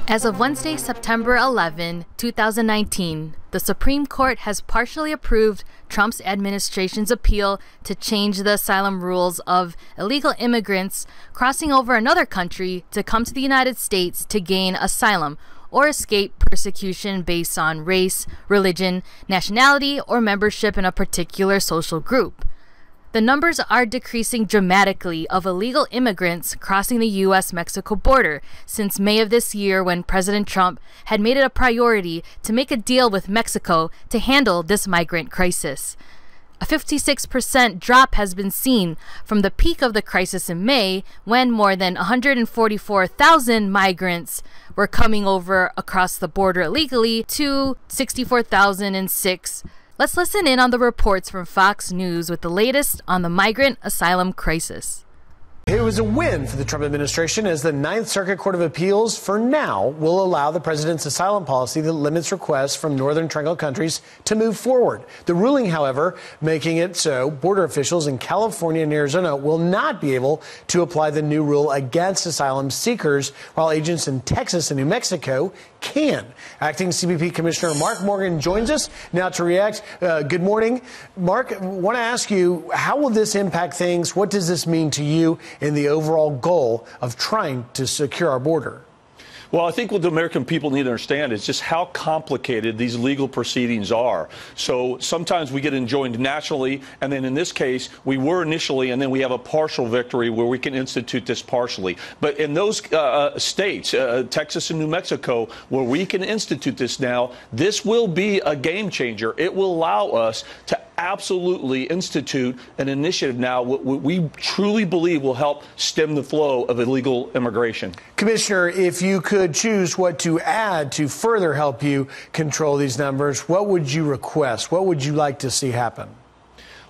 As of Wednesday, September 11, 2019, the Supreme Court has partially approved Trump's administration's appeal to change the asylum rules of illegal immigrants crossing over another country to come to the United States to gain asylum or escape persecution based on race, religion, nationality, or membership in a particular social group. The numbers are decreasing dramatically of illegal immigrants crossing the U.S.-Mexico border since May of this year, when President Trump had made it a priority to make a deal with Mexico to handle this migrant crisis. A 56% drop has been seen from the peak of the crisis in May, when more than 144,000 migrants were coming over across the border illegally, to 64,006. Let's listen in on the reports from Fox News with the latest on the migrant asylum crisis. It was a win for the Trump administration, as the Ninth Circuit Court of Appeals, for now, will allow the president's asylum policy that limits requests from Northern Triangle countries to move forward. The ruling, however, making it so border officials in California and Arizona will not be able to apply the new rule against asylum seekers, while agents in Texas and New Mexico can. Acting CBP Commissioner Mark Morgan joins us now to react. Good morning. Mark, I want to ask you, how will this impact things? What does this mean to you in the overall goal of trying to secure our border? Well, I think what the American people need to understand is just how complicated these legal proceedings are. So sometimes we get enjoined nationally, and then in this case, we were initially, and then we have a partial victory where we can institute this partially. But in those states, Texas and New Mexico, where we can institute this now, this will be a game changer. It will allow us to absolutely institute an initiative now what we truly believe will help stem the flow of illegal immigration. Commissioner, if you could choose what to add to further help you control these numbers, what would you request? What would you like to see happen?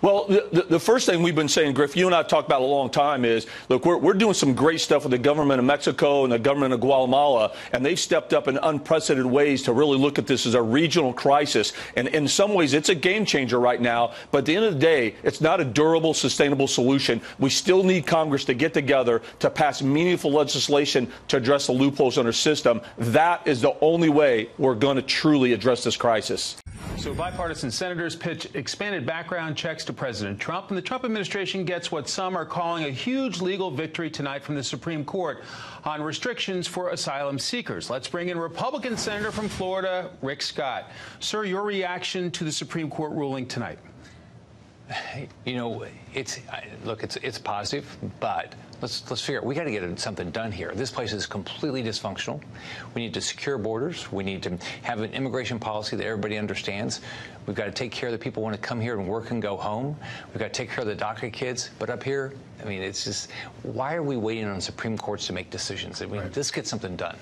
Well, the first thing we've been saying, Griff, you and I have talked about a long time, is, look, we're doing some great stuff with the government of Mexico and the government of Guatemala, and they've stepped up in unprecedented ways to really look at this as a regional crisis. And in some ways, it's a game changer right now. But at the end of the day, it's not a durable, sustainable solution. We still need Congress to get together to pass meaningful legislation to address the loopholes in our system. That is the only way we're going to truly address this crisis. So bipartisan senators pitch expanded background checks to President Trump, and the Trump administration gets what some are calling a huge legal victory tonight from the Supreme Court on restrictions for asylum seekers. Let's bring in Republican Senator from Florida, Rick Scott. Sir, your reaction to the Supreme Court ruling tonight? You know, it's positive, but let's figure out, we got to get something done here. This place is completely dysfunctional. We need to secure borders. We need to have an immigration policy that everybody understands. We've got to take care of the people who want to come here and work and go home. We've got to take care of the DACA kids. But up here, I mean, it's just, why are we waiting on Supreme Courts to make decisions? I mean, let's get something done.